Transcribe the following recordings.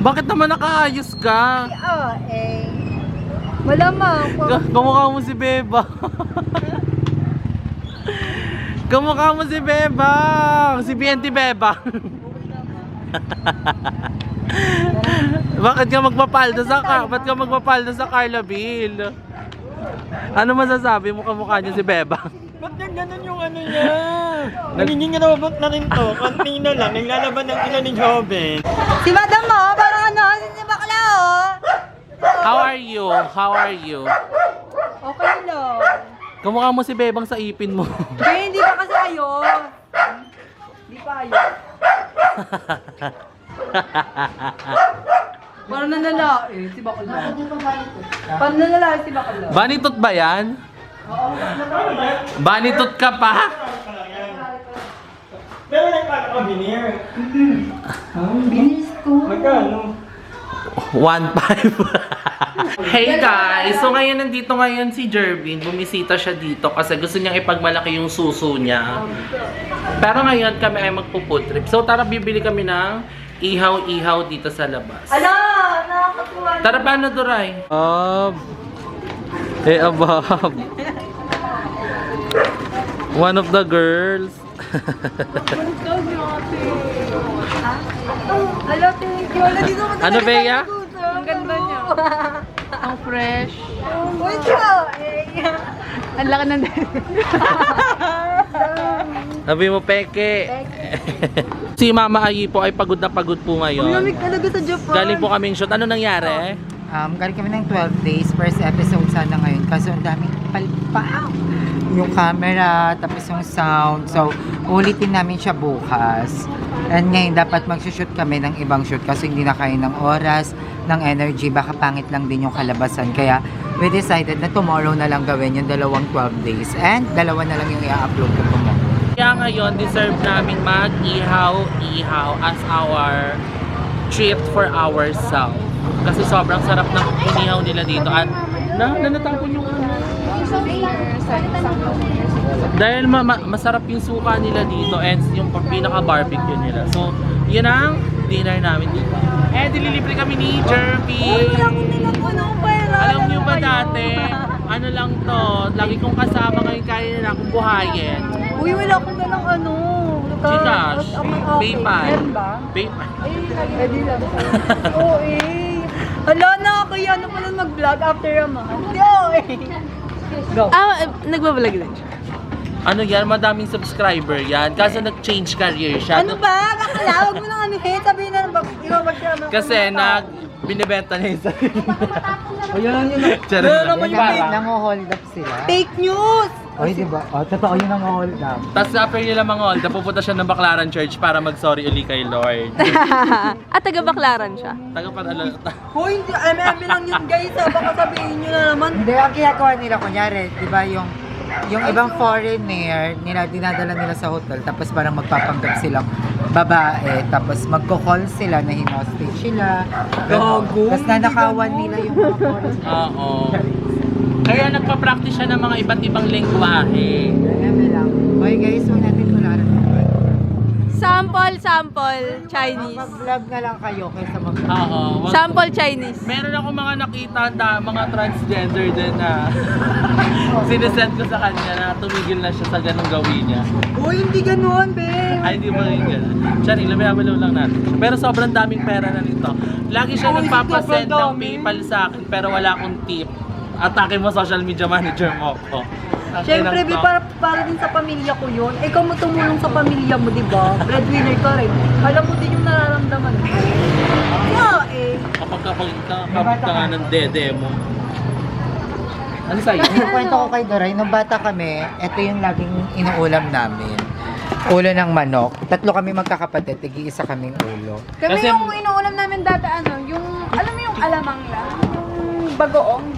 Bakit naman nakaayos ka? Malamang. Kamukha mo si Beba. Kamukha mo si Bebang! Si BNT Bebang! Bakit ka magpapalda sa Carla Bill? Ano masasabi mo kamukha niya si Bebang? Ba't ganun yung ano niya? Nagiging robot na rin to. Kanina lang, naglalaban ng ina ni Joven. Si Madam mo, parang ano, si bakla oh. How are you? How are you? Okay lang. Kamukha mo si Bebang sa ipin mo. Hindi pa kasi ayos. Hindi pa ayos. Parang nanalae si bakla. Parang nanalae si bakla. Banitot ba yan? Banitot ka pa? Pero nagpapakabinir. Binis ko. Magkano? 1.5. Hey guys! So ngayon nandito ngayon si Jervin. Bumisita siya dito kasi gusto niyang ipagmalaki yung suso niya. Pero ngayon kami ay magpo-food trip. So tara bibili kami ng ihaw-ihaw dito sa labas. Ala! Nakakatuwa. Tara paano Duray? Abab. One of the girls. Hello, thank you. Nandito ko Ano, Bea? Ang ganda niya. Ang fresh. Uy, ciao. Ang laki ng Sabi mo peke. Si Mama Ayi po ay pagod na pagod po ngayon. Lamig talaga sa Japan. Galing po kaming shoot. Ano nangyari? Galing kami ng 12 days, first episode sana ngayon kaso ang daming palpak yung camera, tapos yung sound, so ulitin namin siya bukas and ngayon dapat magsushoot kami ng ibang shoot kasi hindi na kaya ng oras, ng energy, baka pangit lang din yung kalabasan kaya we decided na tomorrow na lang gawin yung dalawang 12 days and dalawa na lang yung i-upload ko tomorrow. Kaya ngayon deserve namin mag-ihaw-ihaw as our treat for ourselves. Kasi sobrang sarap ng inihaw nila dito at nanatampon yung dahil masarap yung suka nila dito and yung pinaka-barbecue nila. So, yun ang dinner namin dito. Eh, dililibre kami ni Jervy. Alam niyo ba dati, ano lang to, lagi kong kasama ngayon kaya na akong buhayin. Uy, wala akong ganang ano. Gcash, PayPal. Meron ba? PayPal. Ay, pwede lang. Oo eh. Hala na, kaya ano pala mag-vlog after a month. Go. nagbablog lang siya. Ano yan, madaming subscriber yan. Kaso nag-change career siya. Ano ba? Kakala, huwag mo nang ano eh. Sabihin na, ibabag siya. Kasi binibenta niya yung sarili. Ayun yun. Charot lang. Nango-hold up sila. Fake news! Oy, diba? Oh, totoo yun nango-hold up. Tapos after nila mga hold, pupunta siya ng Baclaran Church para mag-sorry uli kay Lord. At taga-baklaran siya. Hoy, hindi. MM lang yun guys. Baka sabihin nyo na naman. Hindi, ang ginagawa nila, kunyari, di ba yung ibang foreigner, dinadala nila sa hotel, tapos parang magpapanggap silang babae, tapos magko-call sila na hinostage sila. Gago. Tapos nanakawan nila yung mga foreigner. Oo. Kaya nagpa-practice siya ng mga iba't ibang lengguwahe. Kaya lang. Okay guys, huwag natin tularan. Sample, Chinese. Mag-vlog na lang kayo kaysa Oo. Sample Chinese. Meron ako mga nakita mga transgender din na sinesend ko sa kanya na tumigil na siya sa ganung gawin niya. Uy, hindi ganun, be. Ay, hindi mo rin gano'n. Charing, lamaya-malaw lang natin. Pero sobrang daming pera na nito. Lagi siya nagpapasend ng PayPal sa akin pero wala akong tip. Atake mo social media manager mo ko. Siyempre, be, para din sa pamilya ko yun. Ikaw mo tumulong sa pamilya mo, di ba? Breadwinner ka rin. Alam mo din yung nararamdaman ko. Kaya eh. Kapag ka nga ng dede mo. Ano sa'yo? Kwento ko kay Doray, nung bata kami, ito yung laging inuulam namin. Ulo ng manok. Tatlo kami magkakapatid, tig-iisa kaming ulo. Kami Kasi- yung inuulam namin dati yung, alam mo yung alamang lang? Yung bagoong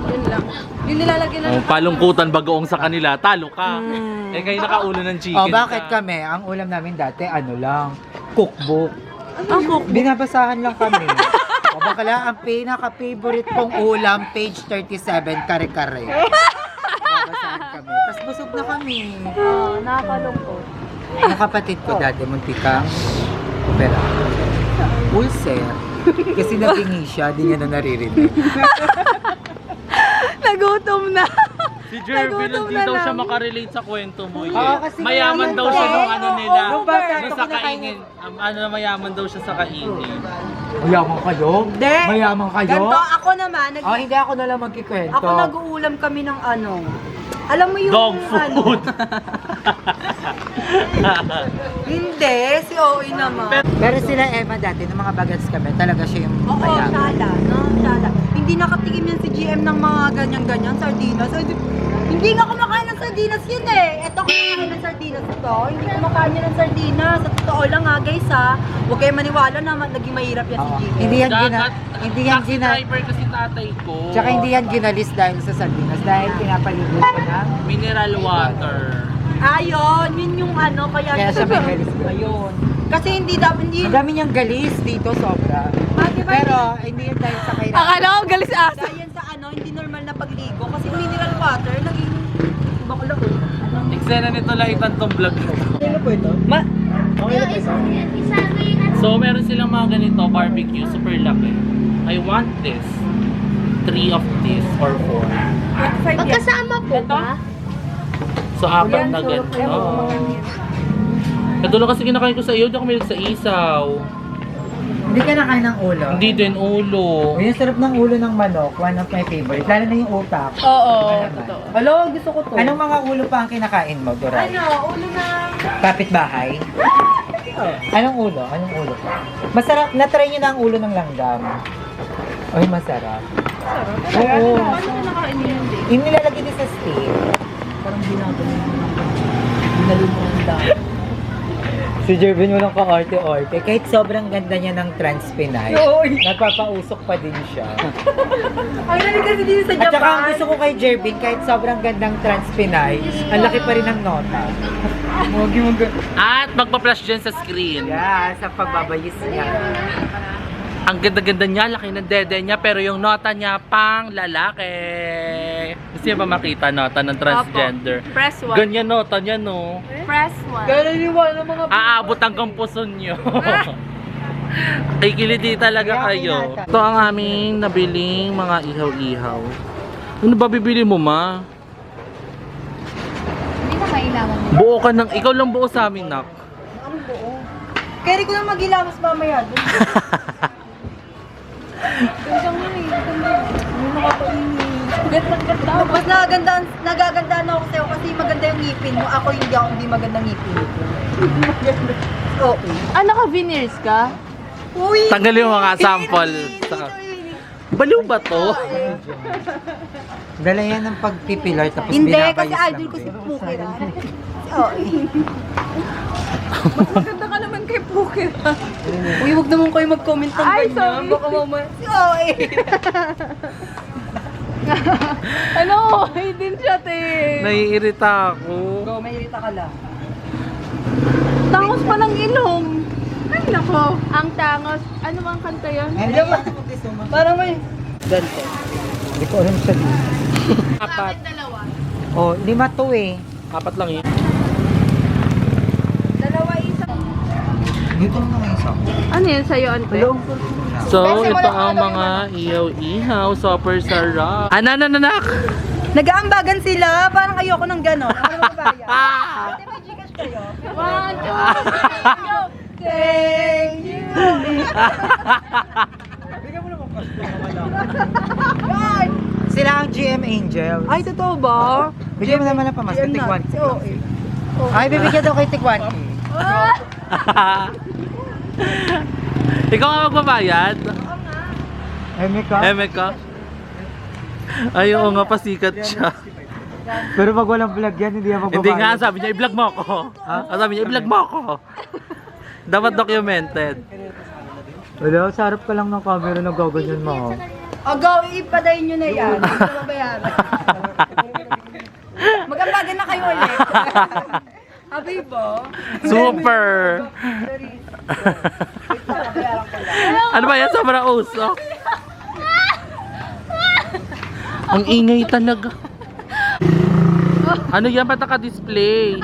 yun lang. Yung nilalagyan lang. Oh, palungkutan bagoong sa kanila, talo ka. Eh kayo nakaulo ng chicken. O bakit ka. kami? Ang ulam namin dati, ano lang, cookbook. Ang cook. Binabasahan lang kami. O bakala, ang pinaka-favorite kong ulam, page 37, kare-kare. Binabasahan kami. Tapos busog na kami. Nakakalungkot. Yung kapatid ko dati, muntikang opera. Ulcer. Kasi nabingi siya, di niya na naririnig. Nagutom na. Si Jervin, Nagutom hindi na daw siya lang. makarelate sa kwento mo. Oo, kasi Mayaman mayaman daw siya daw. nung ano nila. Nung bata, Nung sa pag kinakain kaingin. Mayaman daw siya sa kaingin. Mayaman kayo? Hindi. Mayaman kayo? Ganto, ako naman, Hindi ako na lang magkikwento. ako nag-uulam kami ng ano. Alam mo yung Dog ano? food. Hindi, si OE naman. Pero sila Emma dati, ng mga bagets kami, talaga siya yung Oo, mayaman. Shala, no? Shala. Hindi nakatikim yan si GM ng mga ganyan-ganyan, sardinas. Hindi nga kumakain ng sardinas yun eh. Eto kumakain ng sardinas ito. Hindi kumakain yan ng sardinas. Sa totoo lang ha, guys ha. Huwag kayo maniwala na naging mahirap yan si Oo. GM. Hindi yan Taxi driver kasi tatay ko. Tsaka hindi yan ginalis dahil sa sardinas, dahil pinapaligo ko na. Mineral water. Ayun, yun yung ano, Kaya siya may galis. Ayun. Kasi hindi dapat, hindi Ang dami niyang galis dito, sobra. diba, Pero hindi yan dahil sa kailangan. Akala ko galis aso. dahil yan sa ano, hindi normal na pagligo. Kasi yung mineral water, naging bakla ko. Eksena nito lahitan tong vlog ko. Ma- So, meron silang mga ganito, barbecue, super laki. I want this. 3 of this or 4. Magkasama po ba? So, 4 na ganito. Katulad kasi kinakain ko sa iyo, di ako mahilig sa isaw. Hindi ka nakain ng ulo. Hindi din ulo. Yung sarap ng ulo ng manok, one of my favorite. Lalo na yung utak. Oo, Ano totoo. Hello, gusto ko to. Anong mga ulo pa ang kinakain mo, Doray? Ulo na. Kapitbahay? Anong ulo? Anong ulo pa? Masarap. Na-try nyo na ang ulo ng langgam. Ay, masarap. Oo. Paano ko nakain yun? Yung nilalagay din sa steak. Parang ginagawa mo. Binalimutan. Si Jervin walang ka-arte-arte. Kahit sobrang ganda niya ng trans Pinay, nagpapausok pa din siya. Ang galing kasi din sa At saka ang Japan. gusto ko kay Jervin, kahit sobrang gandang trans Pinay, ang laki pa rin ng nota. At magpa-flash dyan sa screen. Yeah, sa pagbabayis niya. Ang ganda-ganda niya, laki ng dede niya, pero yung nota niya pang lalaki. Gusto niyo ba makita nota ng transgender? Press 1. Ganyan nota niya, no? Press 1. Ganun ng mga Aabot hanggang puso niyo. Kikiliti talaga kayo. Ito ang aming nabiling mga ihaw-ihaw. Ano ba bibili mo, ma? Hindi na kailangan mo. Buo ka ng, ikaw lang buo sa amin, nak. Anong buo? Kaya ko na maghilamos mamaya. Isang nga eh. Hindi nakakainin. Mas nagagandaan ako sa'yo kasi maganda yung ngipin mo. Ako hindi magandang ngipin. Oo. Ano ka, veneers ka? Uy! Tanggalin mo mga sample. Baliw ba to? Dala yan ng pagpipilar tapos Hindi, binabayis kasi lang idol ko si din. Pukir. Oo. Maganda ka naman kay Puki. Uy, huwag naman kayo mag-comment ng Ay, ganyan. sorry. Baka mamaya. Oo eh. Ano? Hindi siya, te. Naiirita ako. Go, may irita ka lang. Tangos pa ng ilong. Ay, nako. Ang tangos. Ano bang kanta yun? Ano yan? Gusto mo? Parang may... Ganito. Hindi ko alam siya dito. Apat. Dalawa. Oh, 5 to eh. Apat lang yun. Dalawa isa. Dito na nga isa. Ano yun sa'yo, ante? So, ito ang mga ihaw-ihaw. Super sarap. Anananak! Nag-aambagan sila. Parang ayoko ng gano'n. Ako na magbabayad. Hindi, may Gcash kayo. 1, 2, 3, Thank you. Sila ang GM Angel. Ay, totoo ba? Bigyan mo naman ng pamasko, GM Tikwan. na. Oo eh. Ay, bibigyan daw kay Tikwan. Ikaw nga magbabayad? Emeka. Eme ka? Ay, oo nga, pasikat siya. Pero pag walang vlog yan, hindi yan magbabayad. Hindi nga, sabi niya, i-vlog mo ako. Sabi niya, i-vlog mo ako. Dapat documented. Wala, sa harap ka lang ng camera na gaganyan mo. O go, ipadayin nyo na yan. Hindi ko mabayaran. Mag-ambagan na kayo ulit. Happy po. Super! Ano ba yan? Sobrang usok. Ang ingay talaga. Ano yan? Ba't naka-display?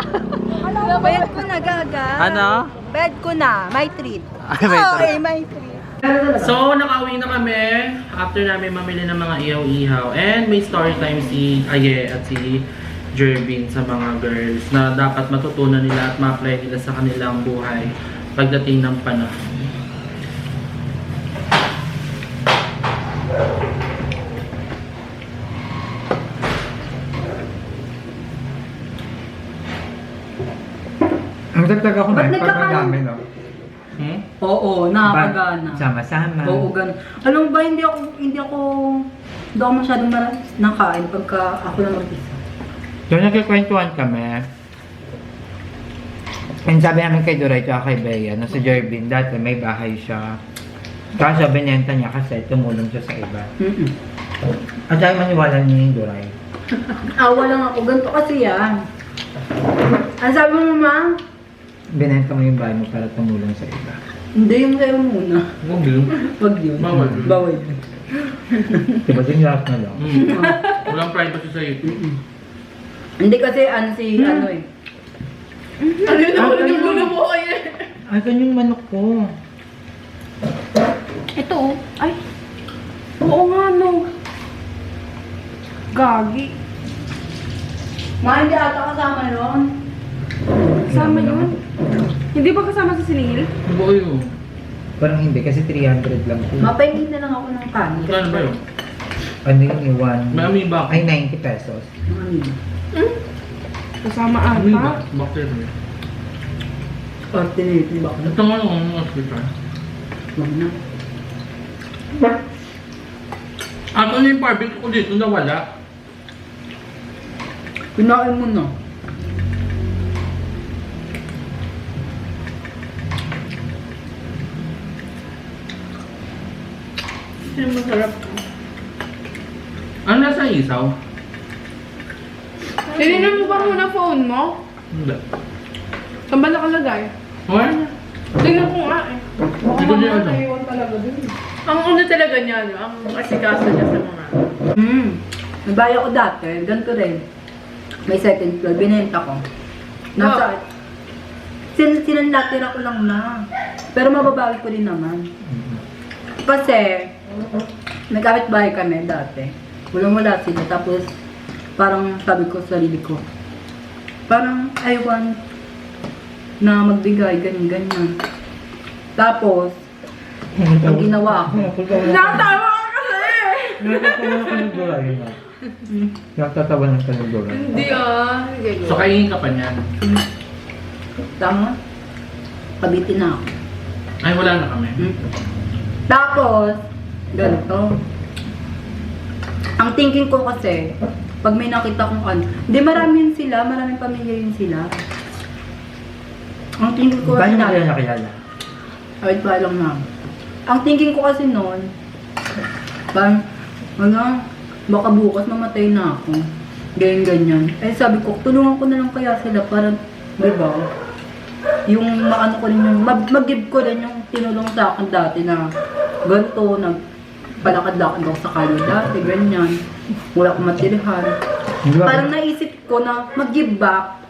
Bed ko na, gaga. Ano? Bed ko na. My treat. Ay, may Oo, treat. eh, my treat. So, nakauwi na kami after namin mamili ng mga ihaw-ihaw. And may story time si Aye at si Jervin sa mga girls na dapat matutunan nila at ma-apply nila sa kanilang buhay pagdating ng panahon. Ang dagdag ako Ba't na, pag nagkakaroon? madami, no? Oo, nakakagana. Sama-sama. Oo, ganun. Alam mo ba, hindi ako masyadong nakain pagka ako lang mag-isa. So, nagkikwentuhan kami. And sabi namin kay Duray at kay Bea, no, si Jervin, dati may bahay siya. Kaso binenta niya kasi tumulong siya sa iba. At dahil maniwala niya yung Duray. Awa lang ako, ganito kasi yan. Ang sabi mo, ma? Binenta mo yung bahay mo para tumulong sa iba. Hindi, yung sa'yo muna. Huwag yun. Wag yun. Bawal yun. Bawal yun. Diba, din lahat na lang. Walang privacy sa'yo. Hindi kasi ano eh. Ano yun? Ano muna mo kayo? Asan yung manok ko? Ito oh. Ay. Oo nga no. Gagi. Ma, hindi ata kasama yun. Kasama yun? Hindi ba kasama sa siningil? Ano ba yun? Parang hindi, kasi 300 lang po. Mapahingin na lang ako ng kanin. Magkano ba yun? Ano yung iwan? May amoeba. Ay, 90 pesos. Kasama Amoeba. ata. Bakit yun? Ordinary ba? Ito nga lang ang hospital. Wag na. Ano na yung barbecue ko dito nawala? Kinain mo na. Ano masarap? Ano nasa isaw? Tinignan mo ba muna phone mo? Hindi. Saan ba nakalagay? Wala. Tingnan ko nga eh. Baka Hindi ko niya mamaya ano. naiwan talaga dun. Ang una talaga niya, no? Ang asikaso niya sa mga... Nabaya ko dati, ganito rin. May second floor, binenta ko. Nasa... Sinanlatira ko lang na. Pero mababawi ko din naman. Kasi, may kapitbahay kami dati. Wala sila. Tapos, parang sabi ko sa sarili ko, parang I want na magbigay, ganyan. Tapos, ang ginawa ko, Natawa ka kasi! Natatawa ka ng Duray na. Natatawa ng ka ng Duray. Hindi ah. Sige, So kainin ka pa niyan? tama, kabitin na ako. Ay wala na kami. Tapos, ganito. Ang thinking ko kasi, pag may nakita kong ano, hindi maraming pamilya yun sila. Ang thinking ko Paano kasi mo kaya nakilala? ay, pa lang na. Ang thinking ko kasi noon, parang, baka bukas mamatay na ako. Ganyan. Eh sabi ko, tulungan ko na lang kaya sila para, di ba? Yung maano ko rin yung, mag-give ko rin yung tinulong sa akin dati na ganito, nagpalakad-lakad ako sa kalye dati, ganyan. Wala akong matirihan. Hindi ba? Parang naisip ko na mag-give back.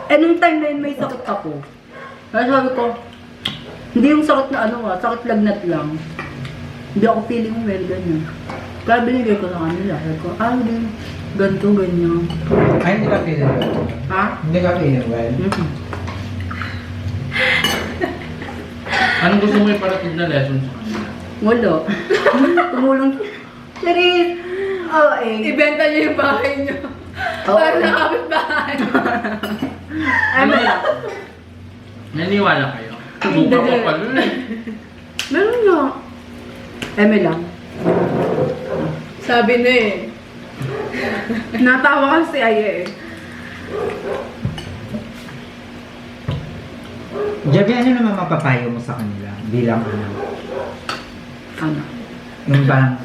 Eh nung time na yun may sakit ako. Kaya sabi ko, hindi yung sakit na sakit lagnat lang. Hindi ako feeling well, ganyan. Kaya binigay ko sa kanila. Sabi ko, hindi, ganito, ganyan. Ay, hindi ka feeling well. Ha? Hindi ka feeling well. Anong gusto mo iparating na lesson sa kanila? Wala. Tumulong. Charis! Oo, eh. Ibenta niyo yung bahay niyo. Oo. Para nakapit bahay. Ano yan? Naniwala kayo? Suka ko pala eh. Meron nga. Eme lang. Sabi na eh. Natawa kasi Aye eh. Javi, ano naman mapapayo mo sa kanila bilang Ano? yung parang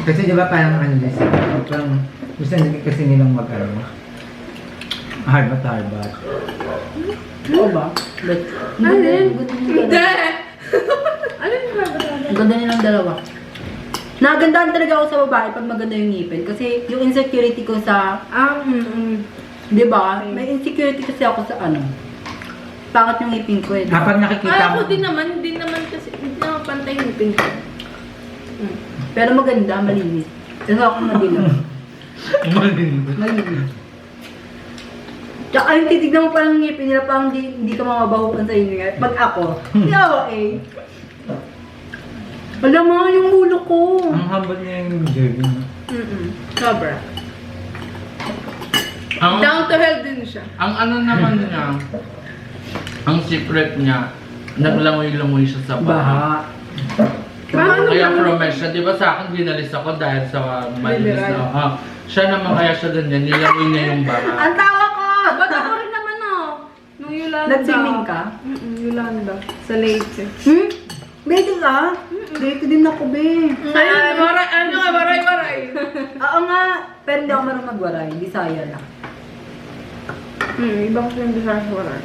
kasi di ba parang din sila, parang gusto nila kasi nilang harbat. Oo ba? But, Ano yun? Hindi! Ano yung Ang ganda nilang dalawa. Nagandahan talaga ako sa babae pag maganda yung ngipin. Kasi yung insecurity ko sa, di ba? May insecurity kasi ako sa Pangit yung ngipin ko eh. Kapag nakikita Ay, mo, ako din naman kasi, hindi naman pantay yung ngipin ko. Pero maganda, malinis. Kasi ako madilaw. Malinis. Tsaka yung titignan mo pa ng ngipin nila, parang hindi ka mamabahukan sa inyo. Pag ako, hindi ako eh. Alam mo, yung ulo ko. Ang haba niya yung Jerry. Sobra. Ang, Down to hell din siya. ang ano naman niya, ang secret niya, naglangoy-langoy siya sa baha. Paano Kaya naman? promise siya, di ba sa akin binalis ako dahil sa malinis Mineral. na. Siya naman kaya siya ganyan, nilangoy niya yung baha. Ang tawa ko! Ba't ako rin naman nung Yolanda. Nag-swimming ka? Yolanda. Sa Leyte. Pwede ka? Pwede din ako, be. Ayun, waray. Oo nga, pero hindi ako marunong magwaray. Bisaya lang. Ibang ko yung desire sa waray.